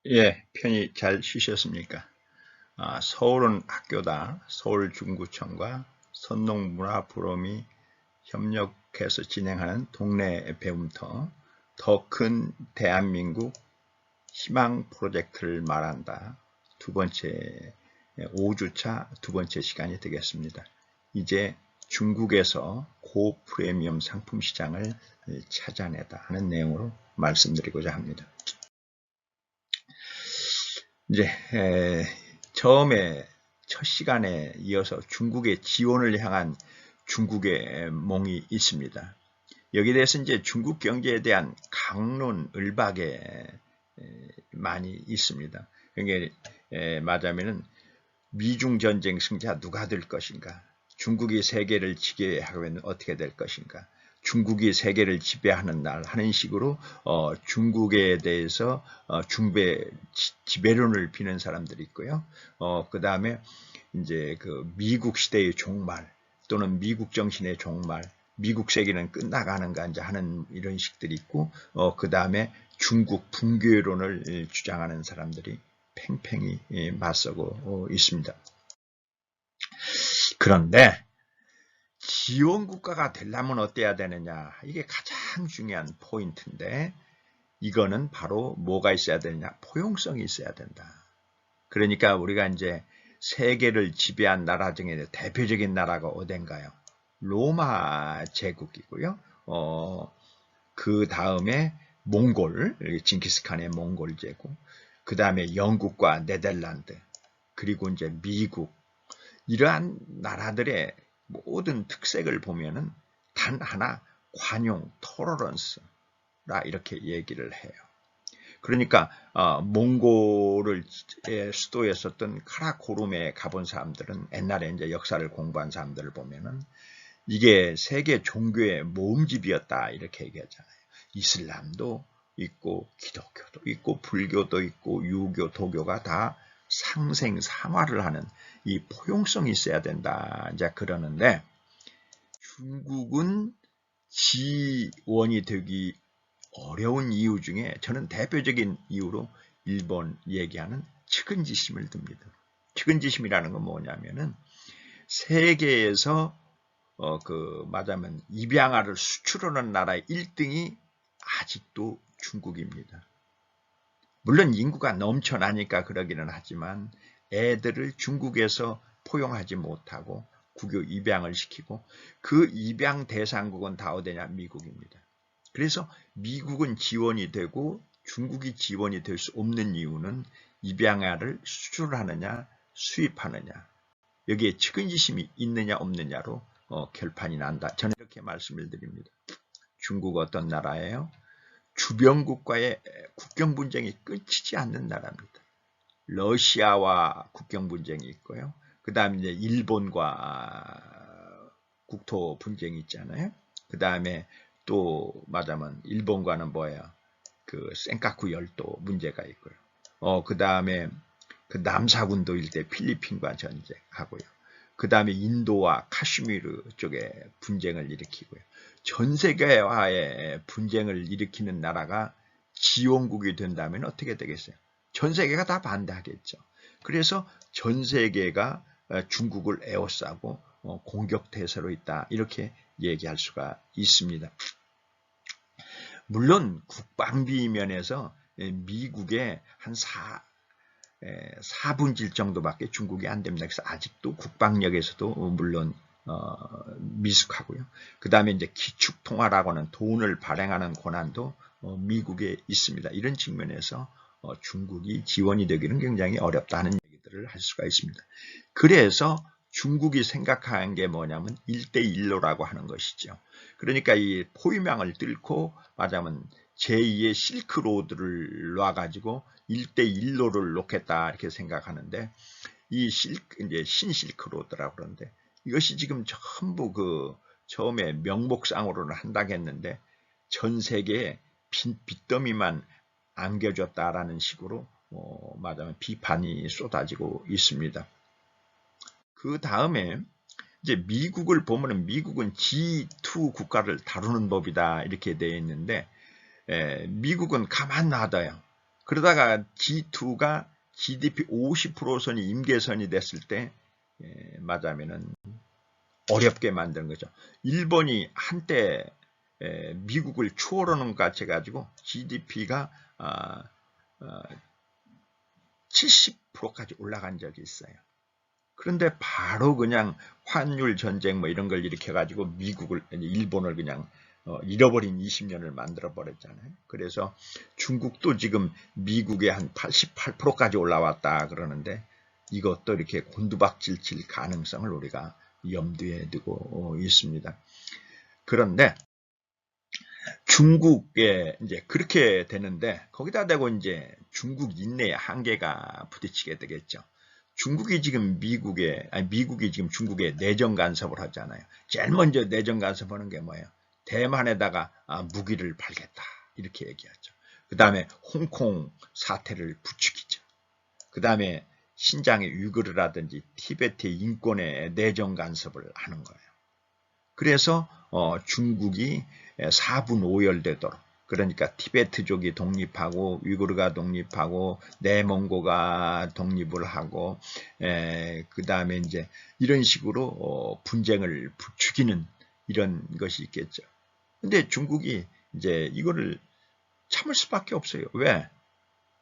예, 편히 잘 쉬셨습니까? 서울은 학교다. 서울중구청과 선농문화포럼이 협력해서 진행하는 동네 배움터, 더 큰 대한민국 희망 프로젝트를 말한다. 두 번째, 5주차 두 번째 시간이 되겠습니다. 이제 중국에서 고프리미엄 상품 시장을 찾아내다 하는 내용으로 말씀드리고자 합니다. 이제 처음에 첫 시간에 이어서 중국의 지원을 향한 중국의 몽이 있습니다. 여기에 대해서 이제 중국 경제에 대한 강론 을박에 많이 있습니다. 그게 말하자면은 미중 전쟁 승자 누가 될 것인가? 중국이 세계를 지배하면 어떻게 될 것인가? 중국이 세계를 지배하는 날 하는 식으로 중국에 대해서 지배론을 비는 사람들이 있고요. 그 다음에 이제 그 미국 시대의 종말 또는 미국 정신의 종말, 미국 세계는 끝나가는가 이제 하는 이런 식들이 있고, 그 다음에 중국 붕괴론을 주장하는 사람들이 팽팽히 맞서고 있습니다. 그런데 지원국가가 되려면 어때야 되느냐, 이게 가장 중요한 포인트인데, 이거는 바로 뭐가 있어야 되느냐, 포용성이 있어야 된다. 그러니까 우리가 이제 세계를 지배한 나라 중에 대표적인 나라가 어딘가요? 로마 제국이고요. 그 다음에 몽골, 징기스칸의 몽골 제국, 그 다음에 영국과 네덜란드, 그리고 이제 미국, 이러한 나라들의 모든 특색을 보면은 단 하나 관용, 토러런스라 이렇게 얘기를 해요. 그러니까 몽골을 수도였었던 카라코룸에 가본 사람들은 옛날에 이제 역사를 공부한 사람들을 보면은 이게 세계 종교의 모음집이었다 이렇게 얘기하잖아요. 이슬람도 있고 기독교도 있고 불교도 있고 유교, 도교가 다 상생 상화를 하는 이 포용성이 있어야 된다 이제 그러는데, 중국은 지원이 되기 어려운 이유 중에 저는 대표적인 이유로 일본 얘기하는 측은지심을 듭니다. 측은지심이라는 건 뭐냐면은 세계에서 말하자면 입양아를 수출하는 나라의 1등이 아직도 중국입니다. 물론 인구가 넘쳐나니까 그러기는 하지만 애들을 중국에서 포용하지 못하고 국유 입양을 시키고 그 입양 대상국은 다 어디냐? 미국입니다. 그래서 미국은 지원이 되고 중국이 지원이 될 수 없는 이유는 입양아를 수출하느냐 수입하느냐, 여기에 측은지심이 있느냐 없느냐로 결판이 난다. 저는 이렇게 말씀을 드립니다. 중국 어떤 나라예요? 주변국과의 국경 분쟁이 끊이지 않는 나라입니다. 러시아와 국경 분쟁이 있고요. 그 다음에 이제 일본과 국토 분쟁이 있잖아요. 그 다음에 또 말하자면 일본과는 뭐예요? 그 센카쿠 열도 문제가 있고요. 그 다음에 그 남사군도 일대 필리핀과 전쟁하고요. 그 다음에 인도와 카슈미르 쪽에 분쟁을 일으키고요. 전 세계화의 분쟁을 일으키는 나라가 지원국이 된다면 어떻게 되겠어요? 전 세계가 다 반대하겠죠. 그래서 전 세계가 중국을 에워싸고 공격태세로 있다 이렇게 얘기할 수가 있습니다. 물론 국방비 면에서 미국의 한 4분질 정도밖에 중국이 안 됩니다. 그래서 아직도 국방력에서도 물론 미숙하고요. 그 다음에 이제 기축통화라고 하는 돈을 발행하는 권한도 미국에 있습니다. 이런 측면에서 중국이 지원이 되기는 굉장히 어렵다는 얘기들을 할 수가 있습니다. 그래서 중국이 생각하는 게 뭐냐면 1대1로라고 하는 것이죠. 그러니까 이 포위망을 뚫고 말하자면 제2의 실크로드를 놔가지고 1대1로를 놓겠다 이렇게 생각하는데, 이 이제 신실크로드라고 그러는데 이것이 지금 전부 그 처음에 명목상으로는 한다고 했는데 전 세계에 빚더미만 안겨줬다라는 식으로 말하자면 비판이 쏟아지고 있습니다. 그 다음에 이제 미국을 보면은 미국은 G2 국가를 다루는 법이다 이렇게 되어 있는데 미국은 가만 놔둬요. 그러다가 G2가 GDP 50%선이 임계선이 됐을 때 맞으면은 어렵게 만드는 거죠. 일본이 한때 미국을 추월하는 것 같아 가지고 GDP가 70%까지 올라간 적이 있어요. 그런데 바로 그냥 환율 전쟁 뭐 이런 걸 일으켜 가지고 일본을 그냥 잃어버린 20년을 만들어 버렸잖아요. 그래서 중국도 지금 미국의 한 88%까지 올라왔다 그러는데 이것도 이렇게 곤두박질 칠 가능성을 우리가 염두에 두고 있습니다. 그런데 중국에 이제 그렇게 되는데 거기다 대고 이제 중국 인내의 한계가 부딪히게 되겠죠. 미국이 지금 중국에 내정 간섭을 하잖아요. 제일 먼저 내정 간섭하는 게 뭐예요? 대만에다가 무기를 팔겠다 이렇게 얘기하죠. 그 다음에 홍콩 사태를 부추기죠. 그 다음에 신장의 위구르라든지 티베트의 인권에 내정 간섭을 하는 거예요. 그래서 중국이 4분 5열되도록 그러니까 티베트족이 독립하고 위구르가 독립하고 내몽고가 독립을 하고 그 다음에 이제 이런 식으로 분쟁을 부추기는 이런 것이 있겠죠. 근데 중국이 이제 이거를 참을 수밖에 없어요. 왜?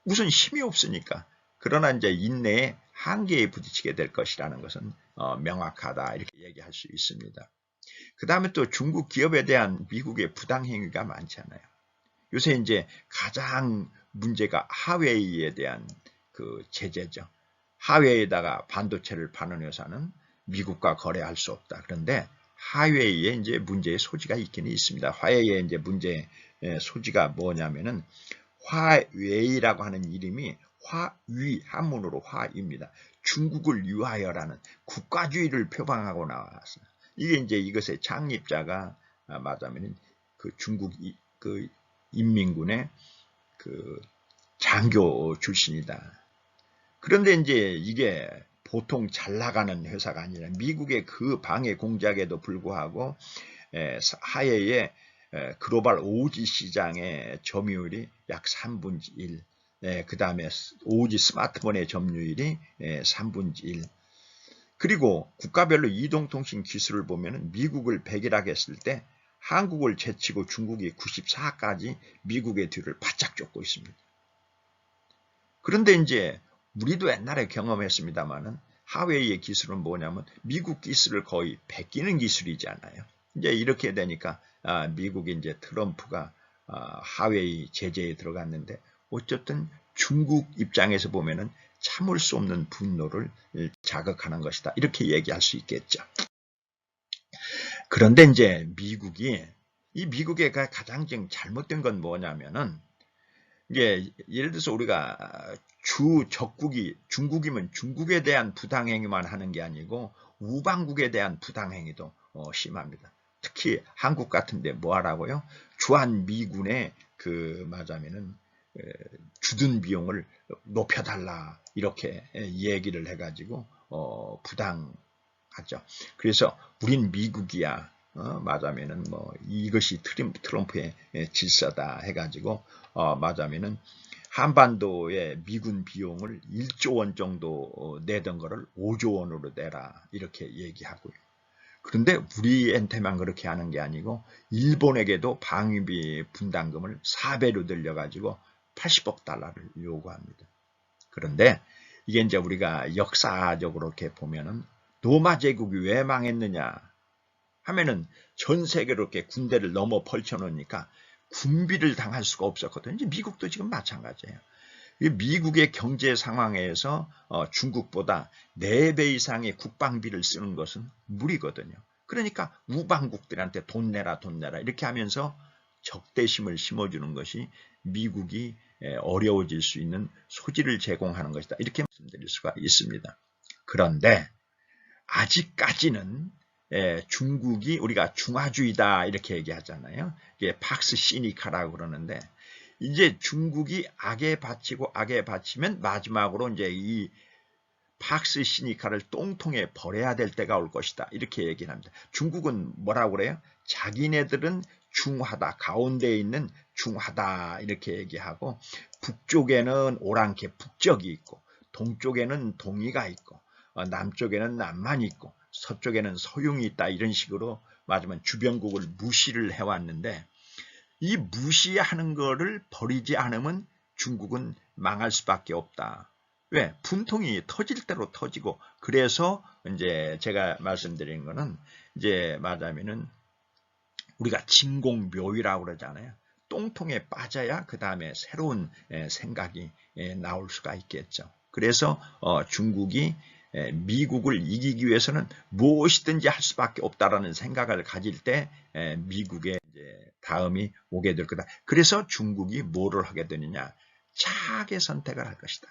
우선 힘이 없으니까. 그러나 이제 인내의 한계에 부딪히게 될 것이라는 것은 명확하다 이렇게 얘기할 수 있습니다. 그 다음에 또 중국 기업에 대한 미국의 부당행위가 많잖아요. 요새 이제 가장 문제가 하웨이에 대한 그 제재죠. 하웨이에다가 반도체를 파는 회사는 미국과 거래할 수 없다. 그런데 하웨이에 이제 문제의 소지가 있기는 있습니다. 화웨이에 이제 문제의 소지가 뭐냐면은 화웨이라고 하는 이름이 화위 한문으로 화입니다. 중국을 위하여라는 국가주의를 표방하고 나왔어요. 이게 이제 이것의 창립자가 맞으면 그 중국 그 인민군의 그 장교 출신이다. 그런데 이제 이게 보통 잘 나가는 회사가 아니라 미국의 그 방해 공작에도 불구하고 하해의 글로벌 오지 시장의 점유율이 약 3분의 1, 그 다음에 오지 스마트폰의 점유율이 3분의 1, 그리고 국가별로 이동통신 기술을 보면 미국을 100이라고 했을 때 한국을 제치고 중국이 94까지 미국의 뒤를 바짝 쫓고 있습니다. 그런데 이제 우리도 옛날에 경험했습니다만은 하웨이의 기술은 뭐냐면 미국 기술을 거의 베끼는 기술이잖아요. 이제 이렇게 되니까 미국이 이제 트럼프가 하웨이 제재에 들어갔는데 어쨌든 중국 입장에서 보면은 참을 수 없는 분노를 자극하는 것이다. 이렇게 얘기할 수 있겠죠. 그런데 이제 미국의 가장 잘못된 건 뭐냐면은 이게 예를 들어서 우리가 주 적국이 중국이면 중국에 대한 부당행위만 하는 게 아니고 우방국에 대한 부당행위도 심합니다. 특히 한국 같은데 뭐 하라고요? 주한 미군의 맞아면은 주둔 비용을 높여달라 이렇게 얘기를 해가지고 부당하죠. 그래서 우린 미국이야. 맞으면은 뭐 이것이 트럼프의 질서다 해가지고 맞으면은 한반도의 미군 비용을 1조 원 정도 내던 거를 5조 원으로 내라 이렇게 얘기하고요. 그런데 우리한테만 그렇게 하는 게 아니고 일본에게도 방위비 분담금을 4배로 늘려가지고 80억 달러를 요구합니다. 그런데 이게 이제 우리가 역사적으로 이렇게 보면은 로마 제국이 왜 망했느냐 하면은 전 세계로 이렇게 군대를 넘어 펼쳐놓으니까 군비를 당할 수가 없었거든요. 이제 미국도 지금 마찬가지예요. 미국의 경제 상황에서 중국보다 4배 이상의 국방비를 쓰는 것은 무리거든요. 그러니까 우방국들한테 돈 내라 이렇게 하면서 적대심을 심어주는 것이 미국이 어려워질 수 있는 소지를 제공하는 것이다. 이렇게 말씀드릴 수가 있습니다. 그런데 아직까지는 중국이 우리가 중화주의다 이렇게 얘기하잖아요. 이게 팍스 시니카라고 그러는데 이제 중국이 악에 바치면 마지막으로 이제 이 팍스 시니카를 똥통에 버려야 될 때가 올 것이다. 이렇게 얘기를 합니다. 중국은 뭐라고 그래요? 자기네들은 중하다, 가운데에 있는 중하다 이렇게 얘기하고, 북쪽에는 오랑캐 북적이 있고, 동쪽에는 동이가 있고, 남쪽에는 남만이 있고, 서쪽에는 서융이 있다, 이런 식으로 말하자면 주변국을 무시를 해왔는데, 이 무시하는 거를 버리지 않으면 중국은 망할 수밖에 없다. 왜? 분통이 터질 대로 터지고, 그래서 이제 제가 말씀드린 거는 이제 말하자면은 우리가 진공묘유라고 그러잖아요. 똥통에 빠져야 그 다음에 새로운 생각이 나올 수가 있겠죠. 그래서 중국이 미국을 이기기 위해서는 무엇이든지 할 수밖에 없다라는 생각을 가질 때 미국의 이제 다음이 오게 될 거다. 그래서 중국이 뭐를 하게 되느냐? 차악의 선택을 할 것이다.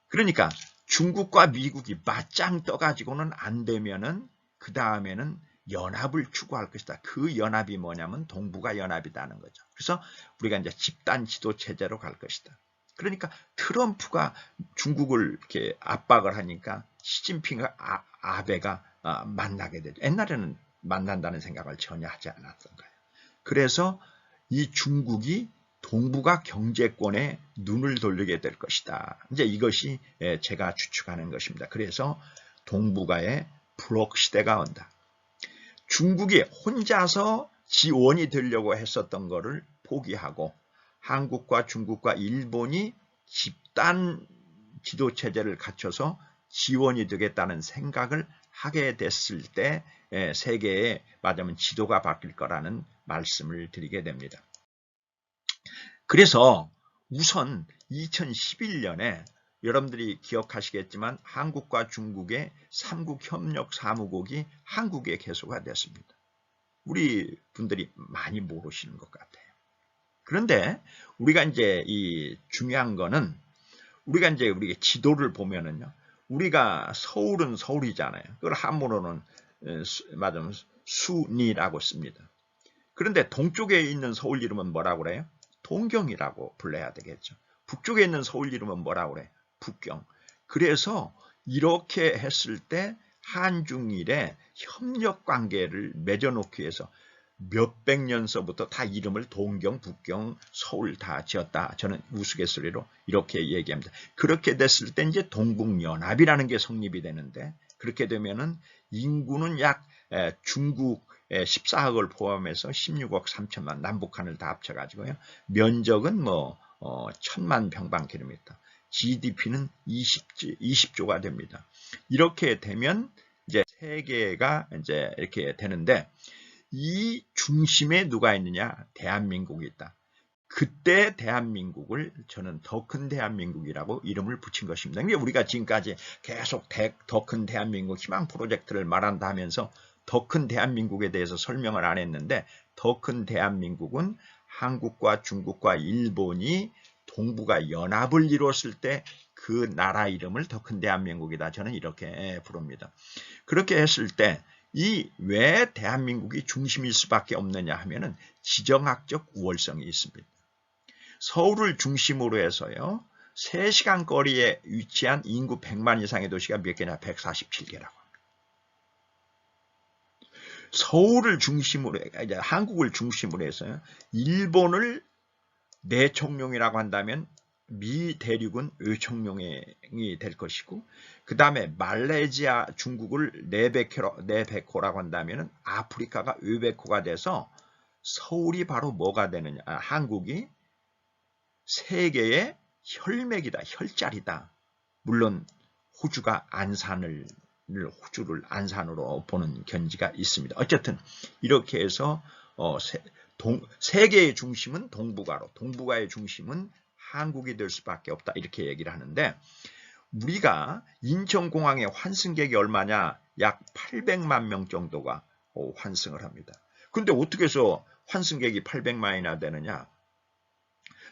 그러니까 중국과 미국이 맞짱 떠가지고는 안 되면은 그 다음에는 연합을 추구할 것이다. 그 연합이 뭐냐면 동북아 연합이라는 거죠. 그래서 우리가 이제 집단 지도 체제로 갈 것이다. 그러니까 트럼프가 중국을 이렇게 압박을 하니까 시진핑과 아베가 만나게 되죠. 옛날에는 만난다는 생각을 전혀 하지 않았던 거예요. 그래서 이 중국이 동북아 경제권에 눈을 돌리게 될 것이다. 이제 이것이 제가 추측하는 것입니다. 그래서 동북아의 블록 시대가 온다. 중국이 혼자서 지원이 되려고 했었던 것을 포기하고 한국과 중국과 일본이 집단 지도체제를 갖춰서 지원이 되겠다는 생각을 하게 됐을 때 세계에 말하자면 지도가 바뀔 거라는 말씀을 드리게 됩니다. 그래서 우선 2011년에 여러분들이 기억하시겠지만 한국과 중국의 삼국협력사무국이 한국에 개소가 됐습니다. 우리 분들이 많이 모르시는 것 같아요. 그런데 우리가 이제 이 중요한 거는 우리가 이제 우리 지도를 보면은요, 우리가 서울은 서울이잖아요. 그걸 한문으로는 맞으면 순이라고 씁니다. 그런데 동쪽에 있는 서울 이름은 뭐라고 그래요? 동경이라고 불러야 되겠죠. 북쪽에 있는 서울 이름은 뭐라고 그래? 북경. 그래서 이렇게 했을 때 한중일의 협력 관계를 맺어놓기 위해서 몇백 년서부터 다 이름을 동경, 북경, 서울 다 지었다. 저는 우스갯소리로 이렇게 얘기합니다. 그렇게 됐을 때 이제 동북연합이라는 게 성립이 되는데, 그렇게 되면은 인구는 약 중국 14억을 포함해서 16억 3천만, 남북한을 다 합쳐가지고요. 면적은 뭐 1000만 평방킬로미터, GDP는 20조가 됩니다. 이렇게 되면 이제 세계가 이제 이렇게 되는데, 이 중심에 누가 있느냐? 대한민국이 있다. 그때 대한민국을 저는 더 큰 대한민국이라고 이름을 붙인 것입니다. 그러니까 우리가 지금까지 계속 더 큰 대한민국 희망 프로젝트를 말한다 하면서 더 큰 대한민국에 대해서 설명을 안 했는데, 더 큰 대한민국은 한국과 중국과 일본이 동북아 연합을 이뤘을 때 그 나라 이름을 더 큰 대한민국이다. 저는 이렇게 부릅니다. 그렇게 했을 때 이 왜 대한민국이 중심일 수밖에 없느냐 하면은 지정학적 우월성이 있습니다. 서울을 중심으로 해서요, 3시간 거리에 위치한 인구 100만 이상의 도시가 몇 개냐? 147개라고 합니다. 서울을 중심으로, 이제 한국을 중심으로 해서요, 일본을 내청룡이라고 한다면 미 대륙은 의청룡이 될 것이고, 그 다음에 말레이시아, 중국을 내백호라고 한다면 아프리카가 의백호가 돼서 서울이 바로 뭐가 되느냐? 한국이 세계의 혈맥이다, 혈자리다. 물론 호주가 호주를 안산으로 보는 견지가 있습니다. 어쨌든 이렇게 해서 세계의 중심은 동북아로, 동북아의 중심은 한국이 될 수밖에 없다, 이렇게 얘기를 하는데, 우리가 인천공항의 환승객이 얼마냐? 약 800만 명 정도가 환승을 합니다. 그런데 어떻게 해서 환승객이 800만이나 되느냐?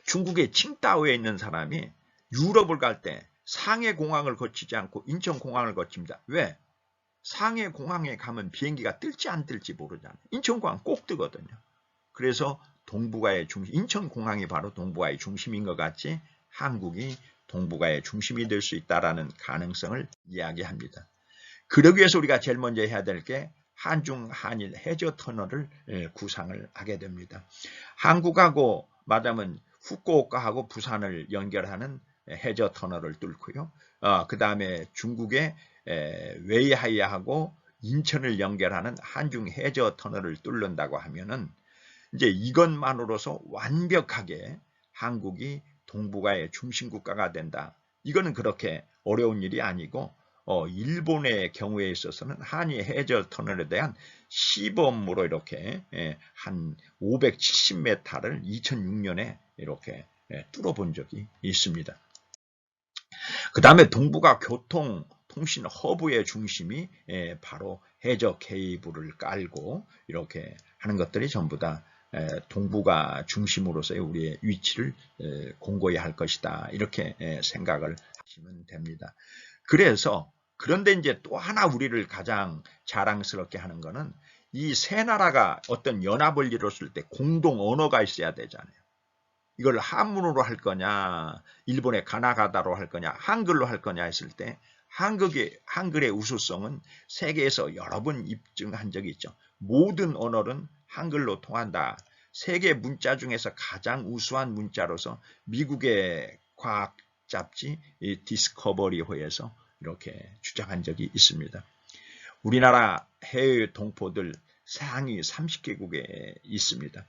중국의 칭다오에 있는 사람이 유럽을 갈 때 상해 공항을 거치지 않고 인천 공항을 거칩니다. 왜? 상해 공항에 가면 비행기가 뜰지 안 뜰지 모르잖아요. 인천 공항 꼭 뜨거든요. 그래서 동북아의 중심, 인천 공항이 바로 동북아의 중심인 것 같이 한국이 동북아의 중심이 될 수 있다라는 가능성을 이야기합니다. 그러기 위해서 우리가 제일 먼저 해야 될 게 한중 한일 해저 터널을 구상을 하게 됩니다. 한국하고 말하자면 후쿠오카하고 부산을 연결하는 해저 터널을 뚫고요. 그 다음에 중국의 웨이하이하고 인천을 연결하는 한중 해저 터널을 뚫는다고 하면은 이제 이것만으로서 완벽하게 한국이 동북아의 중심 국가가 된다. 이거는 그렇게 어려운 일이 아니고 일본의 경우에 있어서는 한일 해저 터널에 대한 시범으로 이렇게 한 570m를 2006년에 이렇게 뚫어본 적이 있습니다. 그 다음에 동북아 교통 통신 허브의 중심이 바로 해저 케이블을 깔고 이렇게 하는 것들이 전부 다 동북아 중심으로서의 우리의 위치를 공고히 할 것이다. 이렇게 생각을 하시면 됩니다. 그래서 그런데 이제 또 하나 우리를 가장 자랑스럽게 하는 것은 이 세 나라가 어떤 연합을 이뤘을 때 공동 언어가 있어야 되잖아요. 이걸 한문으로 할 거냐, 일본의 가나가다로 할 거냐, 한글로 할 거냐 했을 때 한글의 우수성은 세계에서 여러 번 입증한 적이 있죠. 모든 언어는 한글로 통한다. 세계 문자 중에서 가장 우수한 문자로서 미국의 과학 잡지 디스커버리호에서 이렇게 주장한 적이 있습니다. 우리나라 해외 동포들 상위 30개국에 있습니다.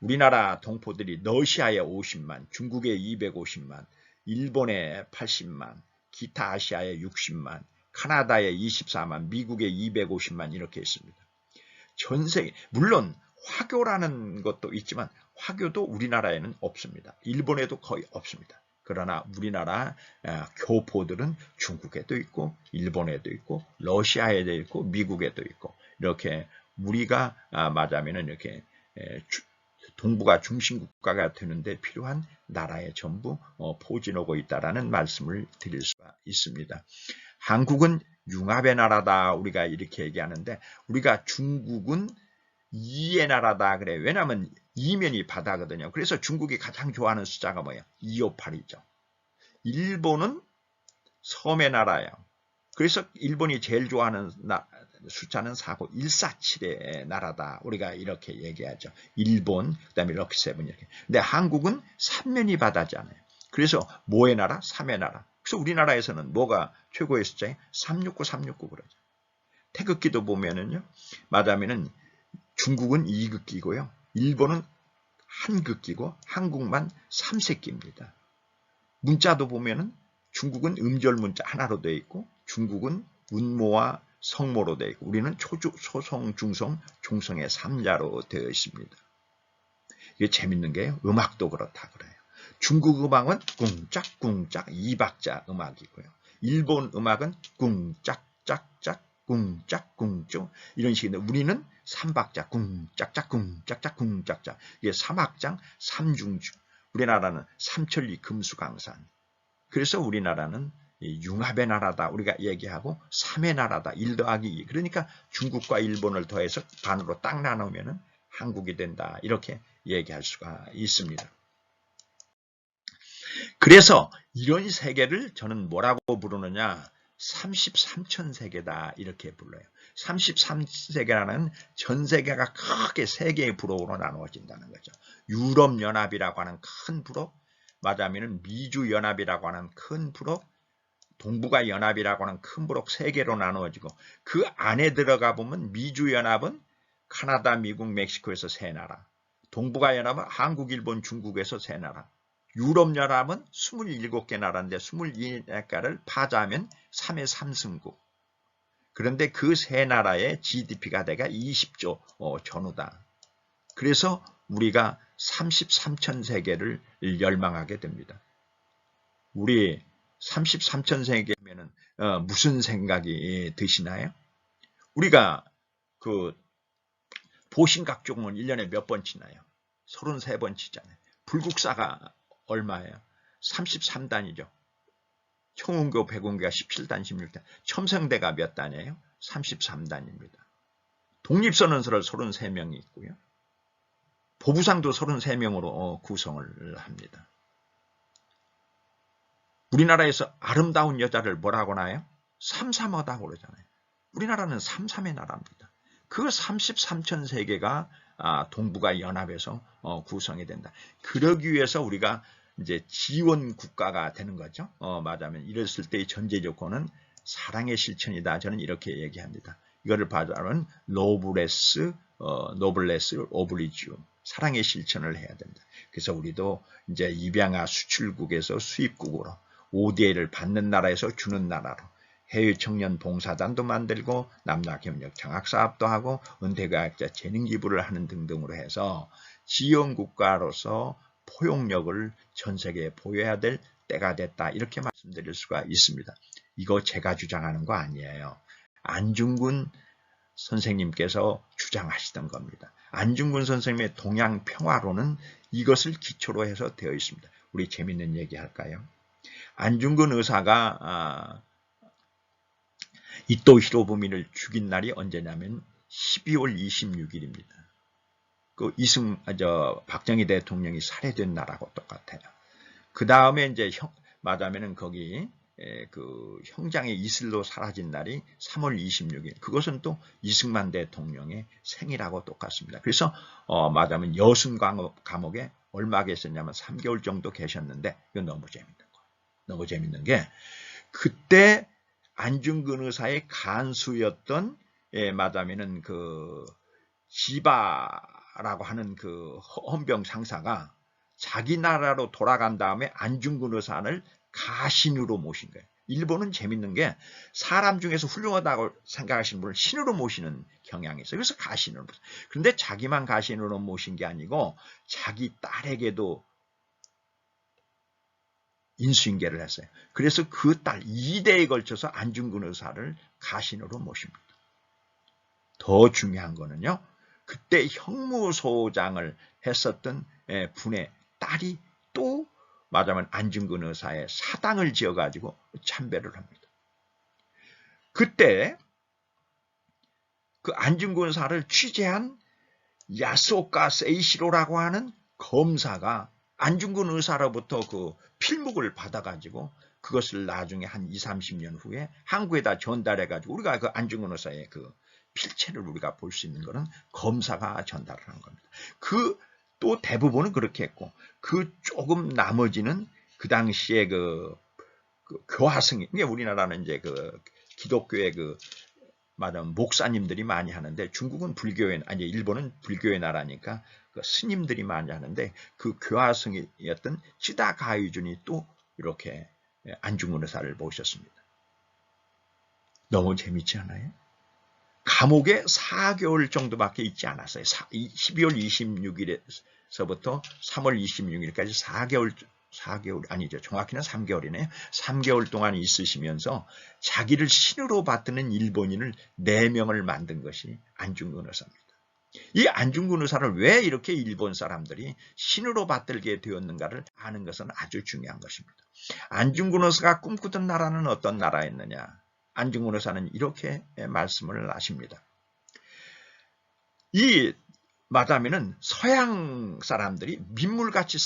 우리나라 동포들이 러시아에 50만, 중국에 250만, 일본에 80만, 기타 아시아에 60만, 카나다에 24만, 미국에 250만 이렇게 있습니다. 전 세계, 물론 화교라는 것도 있지만 화교도 우리나라에는 없습니다. 일본에도 거의 없습니다. 그러나 우리나라 교포들은 중국에도 있고 일본에도 있고 러시아에도 있고 미국에도 있고 이렇게 우리가 말하자면 이렇게 동북아 중심 국가가 되는데 필요한 나라에 전부 포진하고 있다라는 말씀을 드릴 수가 있습니다. 한국은 융합의 나라다 우리가 이렇게 얘기하는데 우리가 중국은 이의 나라다 그래. 왜냐하면 이면이 바다거든요. 그래서 중국이 가장 좋아하는 숫자가 뭐예요? 258이죠. 일본은 섬의 나라예요. 그래서 일본이 제일 좋아하는 숫자는 4고 147의 나라다. 우리가 이렇게 얘기하죠. 일본, 그 다음에 럭키7 이렇게. 근데 한국은 삼면이 바다잖아요. 그래서 뭐의 나라? 3의 나라. 그래서 우리나라에서는 뭐가 최고의 숫자예요? 369, 369 그러죠. 태극기도 보면은요. 말하면은 중국은 2극기고요. 일본은 한극기고 한국만 3색기입니다. 문자도 보면은 중국은 음절 문자 하나로 되어 있고 중국은 운모와 성모로 되어 있고 우리는 소성, 중성, 중성의 3자로 되어 있습니다. 이게 재밌는 게요. 음악도 그렇다 그래요. 중국 음악은 꿍짝꿍짝 2박자 음악이고요. 일본 음악은 꿍짝짝짝 꿍짝꿍쭉 이런 식인데 우리는 3박자 꿍짝짝 꿍짝짝 꿍짝짝 이게 3악장 3중주 우리나라는 삼천리 금수강산 그래서 우리나라는 융합의 나라다 우리가 얘기하고 3의 나라다 1 더하기 2 그러니까 중국과 일본을 더해서 반으로 딱 나누면 한국이 된다 이렇게 얘기할 수가 있습니다. 그래서 이런 세계를 저는 뭐라고 부르느냐 33천 세계다 이렇게 불러요. 33세계라는 전 세계가 크게 세 개의 부록으로 나누어진다는 거죠. 유럽연합이라고 하는 큰 부록, 말하자면 미주연합이라고 하는 큰 부록, 동북아연합이라고 하는 큰 부록 세 개로 나누어지고 그 안에 들어가 보면 미주연합은 카나다, 미국, 멕시코에서 세 나라, 동북아연합은 한국, 일본, 중국에서 세 나라, 유럽연합은 27개 나라인데 21개를 파자하면 3의 3승국. 그런데 그 세 나라의 GDP가 대가 20조 전후다. 그래서 우리가 33천 세계를 열망하게 됩니다. 우리 33천 세계면 무슨 생각이 드시나요? 우리가 그 보신각종은 1년에 몇 번 치나요? 33번 치잖아요. 불국사가 얼마예요? 33단이죠. 청운교, 백운교가 17단, 16단. 첨성대가 몇 단이에요? 33단입니다. 독립선언서를 33명이 있고요. 보부상도 33명으로 구성을 합니다. 우리나라에서 아름다운 여자를 뭐라고 하나요? 삼삼하다고 그러잖아요. 우리나라는 삼삼의 나라입니다. 그 33천 세계가 동북아 연합에서 구성이 된다. 그러기 위해서 우리가 이제 지원 국가가 되는 거죠. 말하자면 이랬을 때의 전제 조건은 사랑의 실천이다. 저는 이렇게 얘기합니다. 이거를 말하면 노블레스 오블리지움, 사랑의 실천을 해야 된다. 그래서 우리도 이제 입양아 수출국에서 수입국으로 ODA를 받는 나라에서 주는 나라로 해외 청년 봉사단도 만들고 남녀 협력 장학사업도 하고 은퇴과학자 재능 기부를 하는 등등으로 해서 지원 국가로서 포용력을 전 세계에 보여야 될 때가 됐다. 이렇게 말씀드릴 수가 있습니다. 이거 제가 주장하는 거 아니에요. 안중근 선생님께서 주장하시던 겁니다. 안중근 선생님의 동양 평화론은 이것을 기초로 해서 되어 있습니다. 우리 재밌는 얘기 할까요? 안중근 의사가 이토 히로부미를 죽인 날이 언제냐면 12월 26일입니다. 그 박정희 대통령이 살해된 날하고 똑같아요. 그 다음에 이제 말하면은 거기 그 형장의 이슬로 사라진 날이 3월 26일. 그것은 또 이승만 대통령의 생일하고 똑같습니다. 그래서 말하자면 여순 감옥에 얼마 계셨냐면 3개월 정도 계셨는데 이거 너무 재밌는 거예요. 너무 재밌는 게 그때 안중근 의사의 간수였던 말하자면은 그 지바라고 하는 그 헌병 상사가 자기 나라로 돌아간 다음에 안중근 의사를 가신으로 모신 거예요. 일본은 재밌는 게 사람 중에서 훌륭하다고 생각하시는 분을 신으로 모시는 경향이 있어요. 그래서 가신으로 모셔요. 그런데 자기만 가신으로 모신 게 아니고 자기 딸에게도 인수인계를 했어요. 그래서 그 딸 2대에 걸쳐서 안중근 의사를 가신으로 모십니다. 더 중요한 거는요. 그때 형무소장을 했었던 분의 딸이 또 말하자면 안중근 의사의 사당을 지어가지고 참배를 합니다. 그때 그 안중근 의사를 취재한 야스오카 세이시로라고 하는 검사가 안중근 의사로부터 그 필목을 받아가지고 그것을 나중에 한 20, 30년 후에 한국에다 전달해가지고 우리가 그 안중근 의사의 그 필체를 우리가 볼 수 있는 것은 검사가 전달을 한 겁니다. 그 또 대부분은 그렇게 했고 그 조금 나머지는 그 당시에 그 교화승이 우리나라는 이제 그 기독교의 그 말하면 목사님들이 많이 하는데 중국은 불교의 아니 일본은 불교의 나라니까 그 스님들이 많이 하는데 그 교화승이었던 찌다 가이준이 또 이렇게 안중근 의사를 모셨습니다. 너무 재밌지 않아요? 감옥에 4개월 정도밖에 있지 않았어요. 12월 26일에서부터 3월 26일까지 4개월 아니죠. 정확히는 3개월이네요. 3개월 동안 있으시면서 자기를 신으로 받드는 일본인을 4명을 만든 것이 안중근 의사입니다. 이 안중근 의사를 왜 이렇게 일본 사람들이 신으로 받들게 되었는가를 아는 것은 아주 중요한 것입니다. 안중근 의사가 꿈꾸던 나라는 어떤 나라였느냐? 안중근 의사는 이렇게 말씀을 하십니다. 이 말하면은 서양 사람들이 민물같이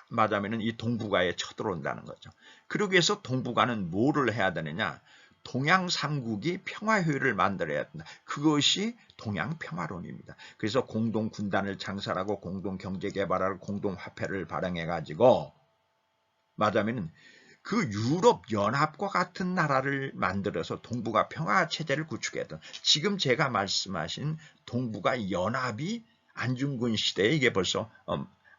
말하면은 이 동북아에 쳐들어온다는 거죠. 그러기 위해서 동북아는 뭐를 해야 되느냐? 동양 삼국이 평화효율을 만들어야 된다. 그것이 동양 평화론입니다. 그래서 공동 군단을 창설하고 공동 경제 개발하고 공동 화폐를 발행해 가지고 말하면은 그 유럽 연합과 같은 나라를 만들어서 동북아 평화 체제를 구축했던 지금 제가 말씀하신 동북아 연합이 안중근 시대에 이게 벌써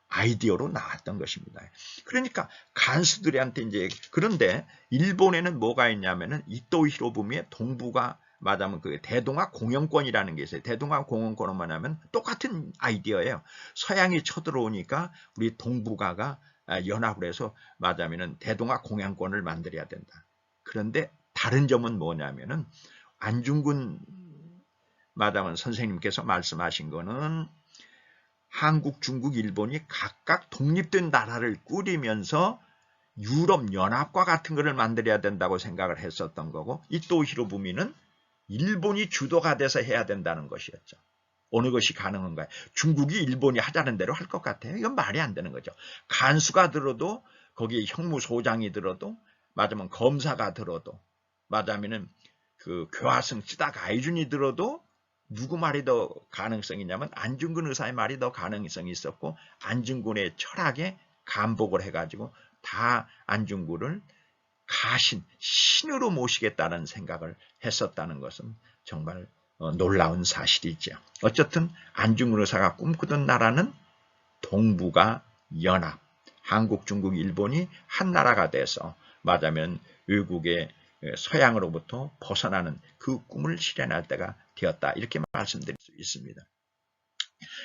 아이디어로 나왔던 것입니다. 그러니까 간수들한테 이제 그런데 일본에는 뭐가 있냐면은 이토 히로부미의 동북아 말하면 그 대동아 공영권이라는 게 있어요. 대동아 공영권은 뭐냐면 똑같은 아이디어예요. 서양이 쳐들어오니까 우리 동북아가 연합을 해서 말하자면은 대동아 공영권을 만들어야 된다. 그런데 다른 점은 뭐냐면은 안중근 말하자면 선생님께서 말씀하신 거는 한국, 중국, 일본이 각각 독립된 나라를 꾸리면서 유럽 연합과 같은 것을 만들어야 된다고 생각을 했었던 거고 이토 히로부미는 일본이 주도가 돼서 해야 된다는 것이었죠. 어느 것이 가능한가요? 중국이 일본이 하자는 대로 할 것 같아요. 이건 말이 안 되는 거죠. 간수가 들어도 거기에 형무소장이 들어도 맞으면 검사가 들어도 맞으면은 그 교화승 찌다 가이준이 들어도 누구 말이 더 가능성이 있냐면 안중근 의사의 말이 더 가능성이 있었고 안중근의 철학에 감복을 해가지고 다 안중근을 신으로 모시겠다는 생각을 했었다는 것은 정말 놀라운 사실이죠. 어쨌든 안중근 의사가 꿈꾸던 나라는 동북아 연합, 한국, 중국, 일본이 한 나라가 돼서 말하자면 외국의 서양으로부터 벗어나는 그 꿈을 실현할 때가 되었다. 이렇게 말씀드릴 수 있습니다.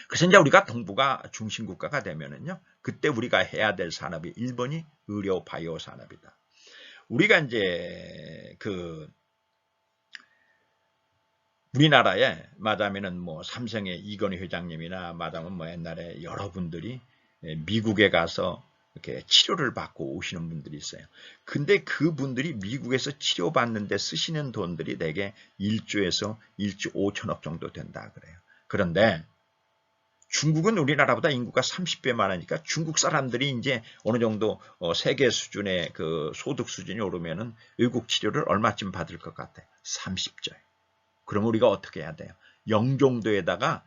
그래서 이제 우리가 동북아 중심 국가가 되면은요, 그때 우리가 해야 될 산업이 1번이 의료 바이오 산업이다. 우리가 이제 우리나라에 말하면은 뭐 삼성의 이건희 회장님이나 말하면 뭐 옛날에 여러분들이 미국에 가서 이렇게 치료를 받고 오시는 분들이 있어요. 근데 그분들이 미국에서 치료받는데 쓰시는 돈들이 대개 1조에서 1조 5천억 정도 된다 그래요. 그런데 중국은 우리나라보다 인구가 30배 많으니까 중국 사람들이 이제 어느 정도 세계 수준의 그 소득 수준이 오르면은 외국 치료를 얼마쯤 받을 것 같아요? 30조예요. 그럼 우리가 어떻게 해야 돼요? 영종도에다가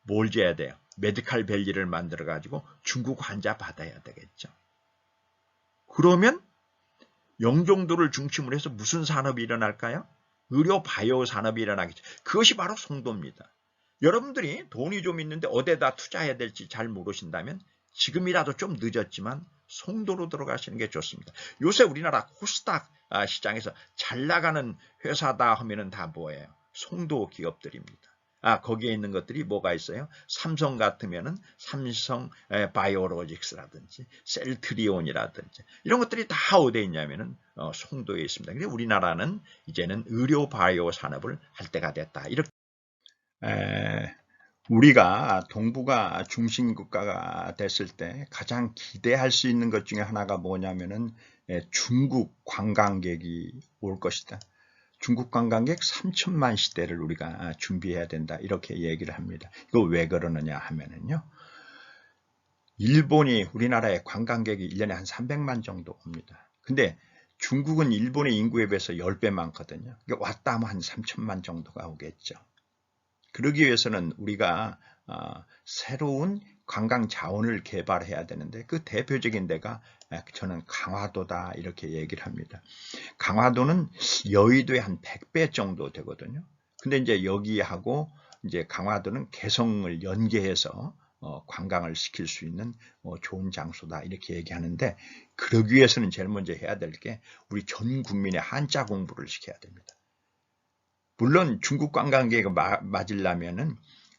뭘 줘야 돼요? 메디칼 밸리를 만들어 가지고 중국 환자 받아야 되겠죠. 그러면 영종도를 중심으로 해서 무슨 산업이 일어날까요? 의료 바이오 산업이 일어나겠죠. 그것이 바로 송도입니다. 여러분들이 돈이 좀 있는데 어디에다 투자해야 될지 잘 모르신다면 지금이라도 좀 늦었지만 송도로 들어가시는 게 좋습니다. 요새 우리나라 코스닥 시장에서 잘 나가는 회사다 하면은 다 뭐예요? 송도 기업들입니다. 거기에 있는 것들이 뭐가 있어요? 삼성 같으면은 삼성 바이오로직스라든지 셀트리온이라든지 이런 것들이 다 어디에 있냐면은 송도에 있습니다. 근데 우리나라는 이제는 의료 바이오 산업을 할 때가 됐다. 이렇게 우리가 동북아 중심 국가가 됐을 때 가장 기대할 수 있는 것 중에 하나가 뭐냐면은 중국 관광객이 올 것이다. 중국 관광객 3천만 시대를 우리가 준비해야 된다. 이렇게 얘기를 합니다. 이거 왜 그러느냐 하면은요. 일본이 우리나라에 관광객이 1년에 한 300만 정도 옵니다. 근데 중국은 일본의 인구에 비해서 10배 많거든요. 왔다 하면 한 3천만 정도가 오겠죠. 그러기 위해서는 우리가 새로운 관광 자원을 개발해야 되는데 그 대표적인 데가 저는 강화도다 이렇게 얘기를 합니다. 강화도는 여의도의 한 100배 정도 되거든요. 근데 이제 여기하고 이제 강화도는 개성을 연계해서 관광을 시킬 수 있는 좋은 장소다 이렇게 얘기하는데 그러기 위해서는 제일 먼저 해야 될 게 우리 전 국민의 한자 공부를 시켜야 됩니다. 물론 중국 관광객이 맞으려면은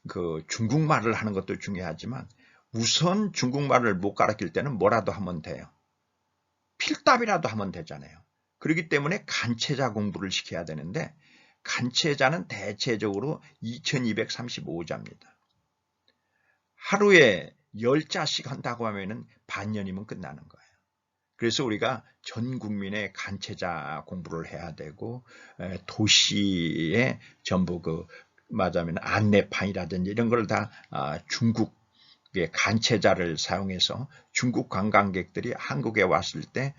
그 중국말을 하는 것도 중요하지만 우선 중국말을 못 가르칠 때는 뭐라도 하면 돼요. 필답이라도 하면 되잖아요. 그렇기 때문에 간체자 공부를 시켜야 되는데 간체자는 대체적으로 2235자입니다. 하루에 10자씩 한다고 하면은 반년이면 끝나는 거예요. 그래서 우리가 전 국민의 간체자 공부를 해야 되고 도시에 전부 말하자면 안내판이라든지 이런 걸 다 중국의 간체자를 사용해서 중국 관광객들이 한국에 왔을 때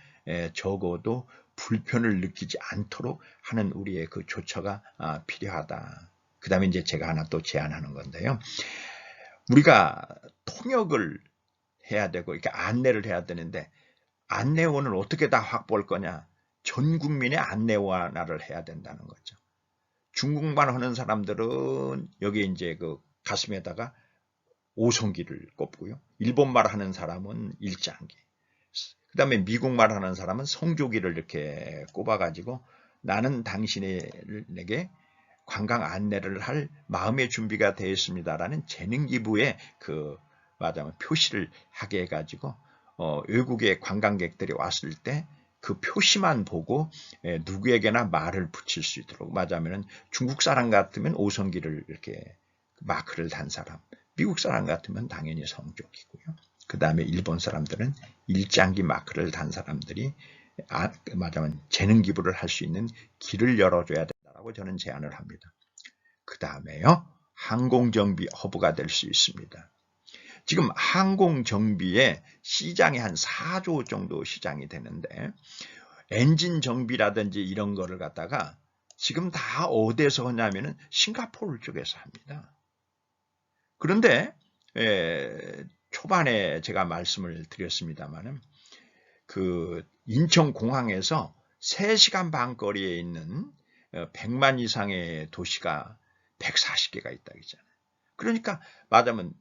적어도 불편을 느끼지 않도록 하는 우리의 그 조처가 필요하다. 그 다음에 이제 제가 하나 또 제안하는 건데요. 우리가 통역을 해야 되고 이렇게 안내를 해야 되는데 안내원을 어떻게 다 확보할 거냐? 전 국민의 안내원화를 해야 된다는 거죠. 중국말 하는 사람들은 여기 이제 그 가슴에다가 오성기를 꼽고요. 일본말 하는 사람은 일장기. 그 다음에 미국말 하는 사람은 성조기를 이렇게 꼽아가지고 나는 당신에게 관광 안내를 할 마음의 준비가 되어 있습니다라는 재능기부에 말하자면 표시를 하게 해가지고 외국의 관광객들이 왔을 때 그 표시만 보고 누구에게나 말을 붙일 수 있도록 말하자면 중국 사람 같으면 오성기를 이렇게 마크를 단 사람, 미국 사람 같으면 당연히 성조기고요. 그 다음에 일본 사람들은 일장기 마크를 단 사람들이 말하자면 재능 기부를 할 수 있는 길을 열어줘야 된다고 저는 제안을 합니다. 그 다음에요 항공정비 허브가 될 수 있습니다. 지금 항공정비의 시장이 한 4조 정도 시장이 되는데 엔진 정비라든지 이런 거를 갖다가 지금 다 어디에서 하냐면은 싱가포르 쪽에서 합니다. 그런데 초반에 제가 말씀을 드렸습니다만은 그 인천공항에서 3시간 반 거리에 있는 100만 이상의 도시가 140개가 있다 그러잖아요. 그러니까 말하자면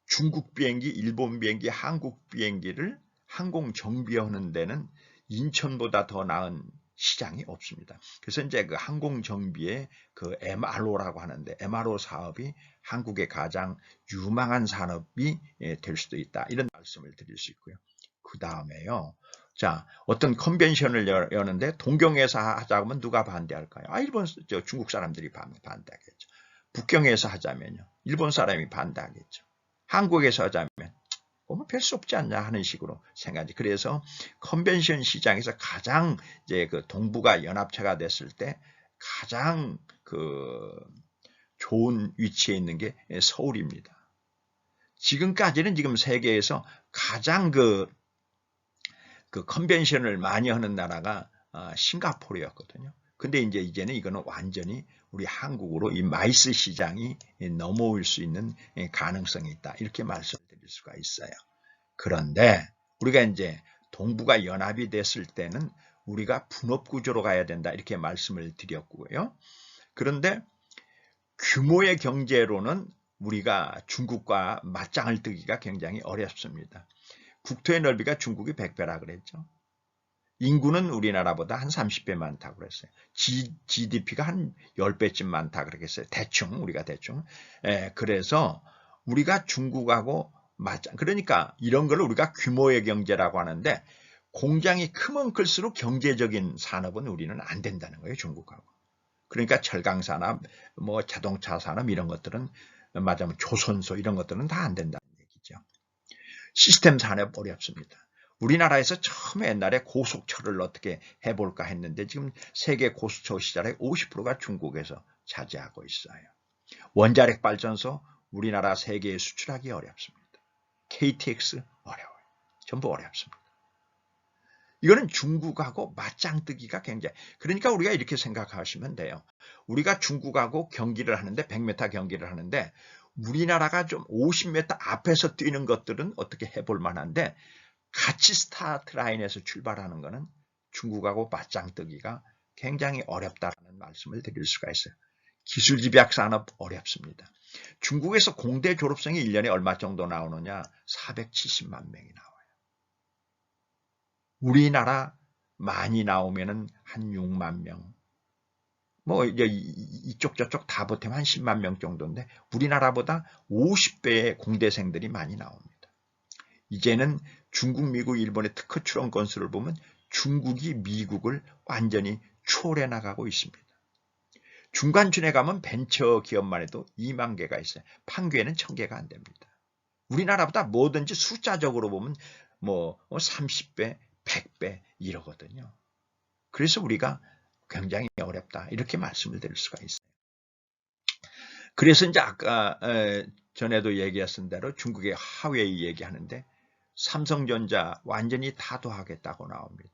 중국 비행기, 일본 비행기, 한국 비행기를 항공 정비하는 데는 인천보다 더 나은 시장이 없습니다. 그래서 이제 그 항공 정비의 그 MRO라고 하는데 MRO 사업이 한국의 가장 유망한 산업이 될 수도 있다. 이런 말씀을 드릴 수 있고요. 그 다음에요. 자, 어떤 컨벤션을 여는데 동경에서 하자고 하면 누가 반대할까요? 일본, 중국 사람들이 반대하겠죠. 북경에서 하자면요. 일본 사람이 반대하겠죠. 한국에서 하자면 별 수 없지 않냐 하는 식으로 생각하지. 그래서 컨벤션 시장에서 가장 이제 그 동북아 연합체가 됐을 때 가장 그 좋은 위치에 있는 게 서울입니다. 지금까지는 지금 세계에서 가장 그 컨벤션을 많이 하는 나라가 싱가포르였거든요. 근데 이제는 이거는 완전히 우리 한국으로 이 마이스 시장이 넘어올 수 있는 가능성이 있다. 이렇게 말씀드릴 수가 있어요. 그런데 우리가 이제 동북아 연합이 됐을 때는 우리가 분업 구조로 가야 된다. 이렇게 말씀을 드렸고요. 그런데 규모의 경제로는 우리가 중국과 맞짱을 뜨기가 굉장히 어렵습니다. 국토의 넓이가 중국이 100배라 그랬죠. 인구는 우리나라보다 한 30배 많다고 그랬어요. GDP가 한 10배쯤 많다 그러겠어요. 우리가 대충. 그래서 우리가 중국하고 맞짱. 그러니까 이런 걸 우리가 규모의 경제라고 하는데 공장이 크면 클수록 경제적인 산업은 우리는 안 된다는 거예요. 중국하고. 그러니까 철강 산업, 뭐 자동차 산업 이런 것들은 말하자면 조선소 이런 것들은 다 안 된다는 얘기죠. 시스템 산업 어렵습니다. 우리나라에서 처음에 옛날에 고속철을 어떻게 해볼까 했는데 지금 세계 고속철 시장의 50%가 중국에서 차지하고 있어요. 원자력 발전소 우리나라 세계에 수출하기 어렵습니다. KTX 어려워요. 전부 어렵습니다. 이거는 중국하고 맞짱 뜨기가 굉장히 그러니까 우리가 이렇게 생각하시면 돼요. 우리가 중국하고 경기를 하는데 100m 경기를 하는데 우리나라가 좀 50m 앞에서 뛰는 것들은 어떻게 해볼 만한데 같이 스타트 라인에서 출발하는 것은 중국하고 맞짱 뜨기가 굉장히 어렵다는 말씀을 드릴 수가 있어요. 기술 집약 산업 어렵습니다. 중국에서 공대 졸업생이 1년에 얼마 정도 나오느냐? 470만 명이 나와요. 우리나라 많이 나오면은 한 6만 명. 뭐 이제 이쪽 저쪽 다 보태면 한 10만 명 정도인데 우리나라보다 50배의 공대생들이 많이 나옵니다. 이제는 중국, 미국, 일본의 특허 출원 건수를 보면 중국이 미국을 완전히 초월해 나가고 있습니다. 중간쯤에 가면 벤처 기업만 해도 2만 개가 있어요. 판교에는 1000개가 안 됩니다. 우리나라보다 뭐든지 숫자적으로 보면 뭐 30배, 100배 이러거든요. 그래서 우리가 굉장히 어렵다. 이렇게 말씀을 드릴 수가 있어요. 그래서 이제 아까 전에도 얘기했던 대로 중국의 화웨이 얘기하는데 삼성전자 완전히 타도하겠다고 나옵니다.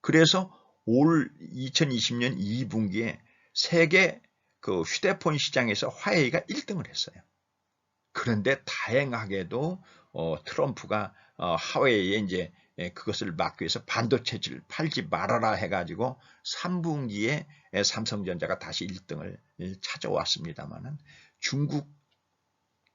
그래서 올 2020년 2분기에 세계 그 휴대폰 시장에서 화웨이가 1등을 했어요. 그런데 다행하게도 트럼프가 화웨이에 이제 그것을 막기 위해서 반도체를 팔지 말아라 해가지고 3분기에 삼성전자가 다시 1등을 찾아왔습니다만은 중국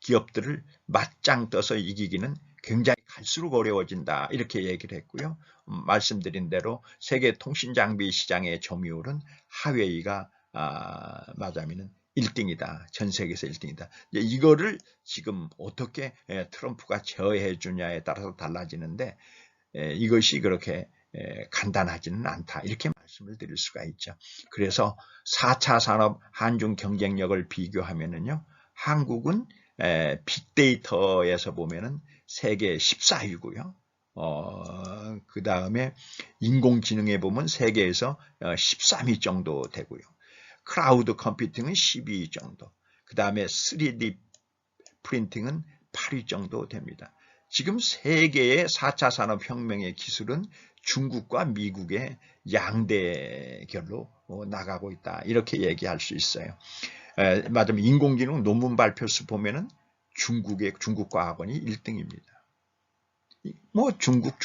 기업들을 맞짱 떠서 이기기는 굉장히 갈수록 어려워진다 이렇게 얘기를 했고요. 말씀드린 대로 세계 통신장비 시장의 점유율은 화웨이가 맞으면은 1등이다. 전 세계에서 1등이다. 이거를 지금 어떻게 트럼프가 제어해 주냐에 따라서 달라지는데 이것이 그렇게 간단하지는 않다. 이렇게 말씀을 드릴 수가 있죠. 그래서 4차 산업 한중 경쟁력을 비교하면은요. 한국은 빅데이터에서 보면은 세계 14위고요. 그 다음에 인공지능에 보면 세계에서 13위 정도 되고요. 클라우드 컴퓨팅은 12위 정도. 그 다음에 3D 프린팅은 8위 정도 됩니다. 지금 세계의 4차 산업혁명의 기술은 중국과 미국의 양대결로 나가고 있다. 이렇게 얘기할 수 있어요. 맞으면 인공지능 논문 발표수 보면은 중국과 학원이 1등입니다. 뭐 중국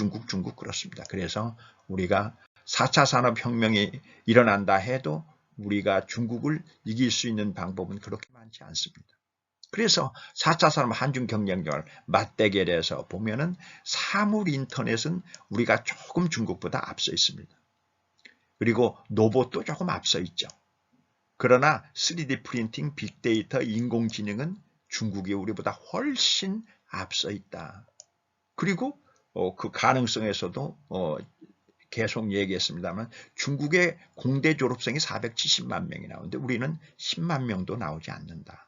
그렇습니다. 그래서 우리가 4차 산업혁명이 일어난다 해도 우리가 중국을 이길 수 있는 방법은 그렇게 많지 않습니다. 그래서 4차 산업 한중 경쟁력을 맞대결해서 보면은 사물 인터넷은 우리가 조금 중국보다 앞서 있습니다. 그리고 로봇도 조금 앞서 있죠. 그러나 3D 프린팅, 빅데이터, 인공지능은 중국이 우리보다 훨씬 앞서 있다. 그리고 그 가능성에서도 계속 얘기했습니다만 중국의 공대 졸업생이 470만 명이 나오는데 우리는 10만 명도 나오지 않는다.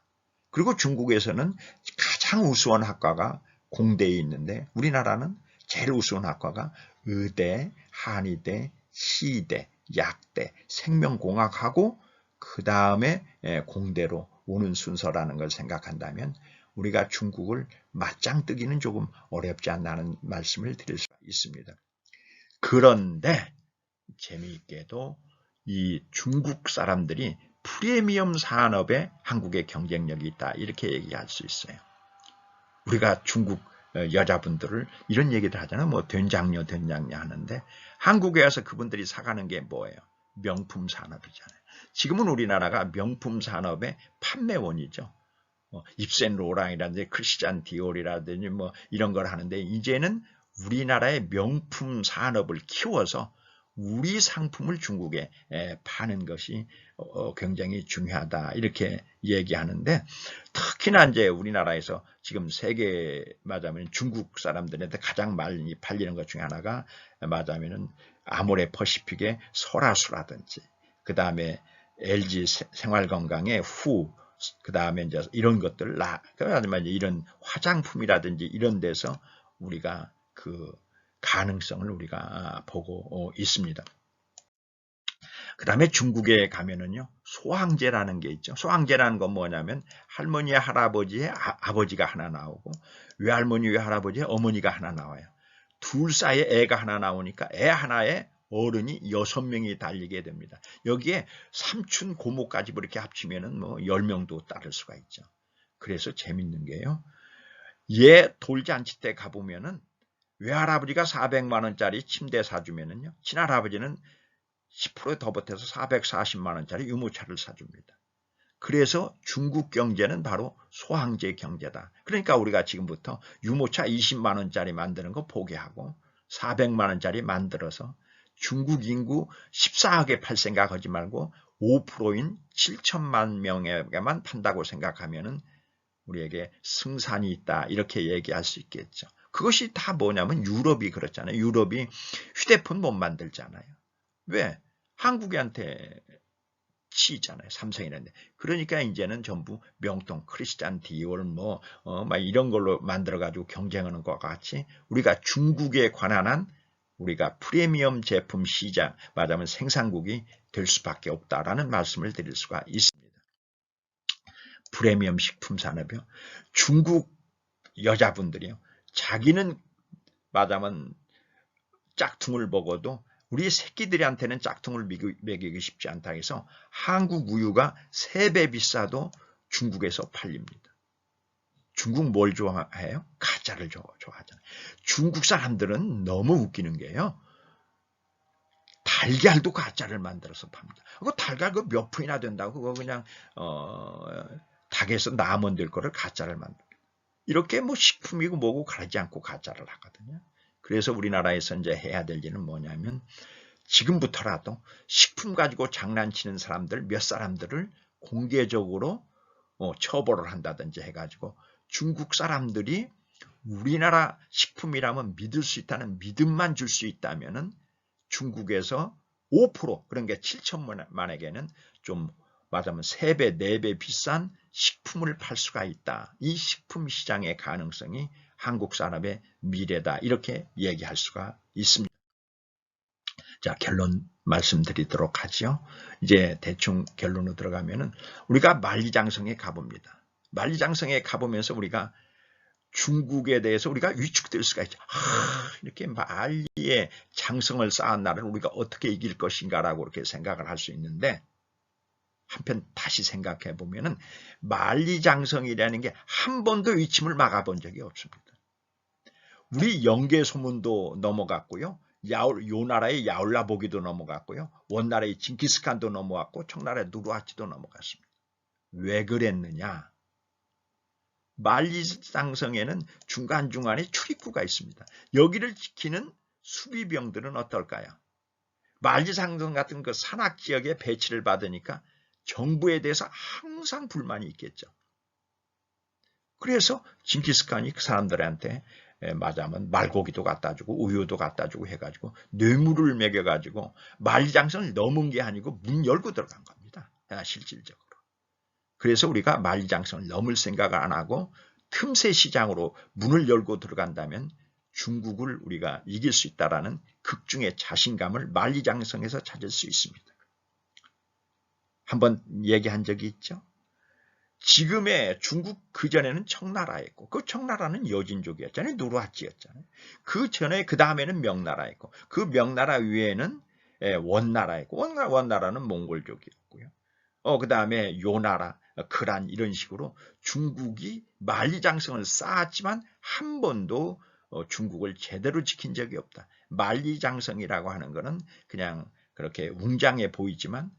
그리고 중국에서는 가장 우수한 학과가 공대에 있는데 우리나라는 제일 우수한 학과가 의대, 한의대, 시대, 약대, 생명공학하고 그 다음에 공대로 오는 순서라는 걸 생각한다면 우리가 중국을 맞짱 뜨기는 조금 어렵지 않나는 말씀을 드릴 수가 있습니다. 그런데 재미있게도 이 중국 사람들이 프리미엄 산업에 한국의 경쟁력이 있다. 이렇게 얘기할 수 있어요. 우리가 중국 여자분들을 이런 얘기를 하잖아요. 뭐 된장녀 하는데 한국에 와서 그분들이 사가는 게 뭐예요? 명품 산업이잖아요. 지금은 우리나라가 명품 산업의 판매원이죠. 입센 로랑이라든지 크리스찬 디올이라든지 뭐 이런 걸 하는데 이제는 우리나라의 명품 산업을 키워서 우리 상품을 중국에 파는 것이 굉장히 중요하다 이렇게 얘기하는데 특히나 이제 우리나라에서 지금 세계 말하자면 중국 사람들한테 가장 많이 팔리는 것 중에 하나가 말하자면은 아모레 퍼시픽의 소라수라든지 그 다음에 LG 생활건강의 후 그 다음에 이제 이런 것들 그다음에 이런 화장품이라든지 이런 데서 우리가 그 가능성을 우리가 보고 있습니다. 그 다음에 중국에 가면은요, 소황제라는 게 있죠. 소황제라는 건 뭐냐면, 할머니의 할아버지의 아버지가 하나 나오고, 외할머니, 외할아버지의 어머니가 하나 나와요. 둘 사이에 애가 하나 나오니까 애 하나에 어른이 6명이 달리게 됩니다. 여기에 삼촌, 고모까지 그렇게 합치면은 뭐 10명도 따를 수가 있죠. 그래서 재밌는 게요. 얘 돌잔치 때 가보면은 외할아버지가 400만 원짜리 침대 사주면은요, 친할아버지는 10% 더 보태서 440만 원짜리 유모차를 사줍니다. 그래서 중국 경제는 바로 소황제 경제다. 그러니까 우리가 지금부터 유모차 20만 원짜리 만드는 거 포기하고 400만 원짜리 만들어서 중국 인구 14억에 팔 생각하지 말고 5%인 7천만 명에게만 판다고 생각하면은 우리에게 승산이 있다. 이렇게 얘기할 수 있겠죠. 그것이 다 뭐냐면 유럽이 그렇잖아요. 유럽이 휴대폰 못 만들잖아요. 왜? 한국한테 치잖아요. 삼성이라는데. 그러니까 이제는 전부 명동, 크리스찬 디올 막 이런 걸로 만들어가지고 경쟁하는 것과 같이 우리가 중국에 관한 한 우리가 프리미엄 제품 시장, 말하자면 생산국이 될 수밖에 없다라는 말씀을 드릴 수가 있습니다. 프리미엄 식품 산업이요. 중국 여자분들이요. 자기는 말하자면 짝퉁을 먹어도 우리 새끼들한테는 짝퉁을 먹이기 쉽지 않다 해서 한국 우유가 3배 비싸도 중국에서 팔립니다. 중국 뭘 좋아해요? 가짜를 좋아하잖아요. 중국 사람들은 너무 웃기는 게요. 달걀도 가짜를 만들어서 팝니다. 그거 달걀 그 몇 푼이나 된다고 그거 그냥 닭에서 나 만들 거를 가짜를 만들어요. 이렇게 뭐 식품이고 뭐고 가리지 않고 가짜를 하거든요. 그래서 우리나라에서 이제 해야 될 일은 뭐냐면 지금부터라도 식품 가지고 장난치는 사람들 몇 사람들을 공개적으로 처벌을 한다든지 해가지고 중국 사람들이 우리나라 식품이라면 믿을 수 있다는 믿음만 줄 수 있다면은 중국에서 5% 그런 게 7천만에게는 좀 말하자면 3배, 4배 비싼 식품을 팔 수가 있다. 이 식품 시장의 가능성이 한국 산업의 미래다. 이렇게 얘기할 수가 있습니다. 자, 결론 말씀드리도록 하죠. 이제 대충 결론으로 들어가면은 우리가 만리장성에 가봅니다. 만리장성에 가보면서 우리가 중국에 대해서 우리가 위축될 수가 있죠. 이렇게 만리의 장성을 쌓은 나라를 우리가 어떻게 이길 것인가라고 이렇게 생각을 할 수 있는데, 한편 다시 생각해 보면은 만리장성이라는 게 한 번도 위침을 막아본 적이 없습니다. 우리 영계소문도 넘어갔고요. 요 나라의 야울라보기도 넘어갔고요. 원나라의 징기스칸도 넘어갔고 청나라의 누르하치도 넘어갔습니다. 왜 그랬느냐? 만리장성에는 중간중간에 출입구가 있습니다. 여기를 지키는 수비병들은 어떨까요? 만리장성 같은 그 산악지역에 배치를 받으니까 정부에 대해서 항상 불만이 있겠죠. 그래서 징기스칸이 그 사람들한테 말하자면 말고기도 갖다 주고 우유도 갖다 주고 해가지고 뇌물을 먹여가지고 만리장성을 넘은 게 아니고 문 열고 들어간 겁니다. 실질적으로. 그래서 우리가 만리장성을 넘을 생각을 안 하고 틈새 시장으로 문을 열고 들어간다면 중국을 우리가 이길 수 있다라는 극중의 자신감을 만리장성에서 찾을 수 있습니다. 한번 얘기한 적이 있죠. 지금의 중국 그전에는 청나라였고, 그 청나라는 여진족이었잖아요. 누르하치였잖아요. 그 전에 그 다음에는 명나라였고, 그 명나라 위에는 원나라였고, 원나라는 몽골족이었고요. 그 다음에 요나라, 그란 이런 식으로 중국이 만리장성을 쌓았지만 한 번도 중국을 제대로 지킨 적이 없다. 만리장성이라고 하는 것은 그냥 그렇게 웅장해 보이지만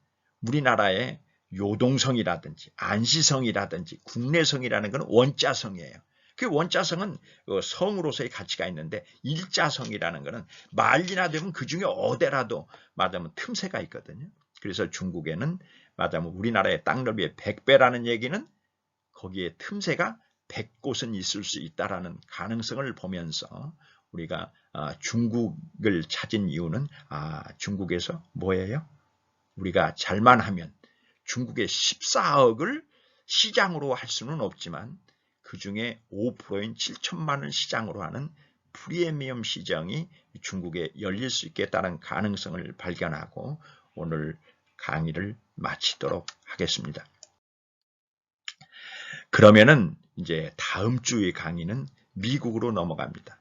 우리나라의 요동성이라든지 안시성이라든지 국내성이라는 것은 원자성이에요. 그 원자성은 성으로서의 가치가 있는데 일자성이라는 것은 만리나 되면 그 중에 어디라도 말하자면 틈새가 있거든요. 그래서 중국에는 말하자면 우리나라의 땅 넓이의 100배라는 얘기는 거기에 틈새가 100곳은 있을 수 있다라는 가능성을 보면서 우리가 중국을 찾은 이유는 중국에서 뭐예요? 우리가 잘만 하면 중국의 14억을 시장으로 할 수는 없지만 그 중에 5%인 7천만 원 시장으로 하는 프리미엄 시장이 중국에 열릴 수 있겠다는 가능성을 발견하고 오늘 강의를 마치도록 하겠습니다. 그러면은 이제 다음 주의 강의는 미국으로 넘어갑니다.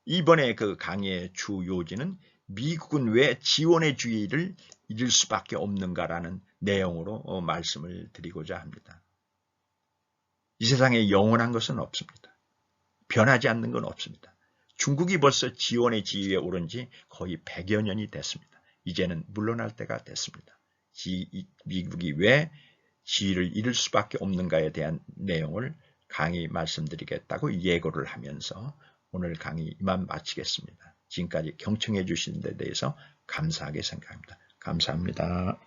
이번에 그 강의의 주 요지는 미국은 왜 지원의 주의를 잃을 수밖에 없는가라는 내용으로 말씀을 드리고자 합니다. 이 세상에 영원한 것은 없습니다. 변하지 않는 건 없습니다. 중국이 벌써 지원의 지위에 오른 지 거의 100여 년이 됐습니다. 이제는 물러날 때가 됐습니다. 미국이 왜 지위를 잃을 수밖에 없는가에 대한 내용을 강의 말씀드리겠다고 예고를 하면서 오늘 강의 이만 마치겠습니다. 지금까지 경청해 주신 데 대해서 감사하게 생각합니다. 감사합니다.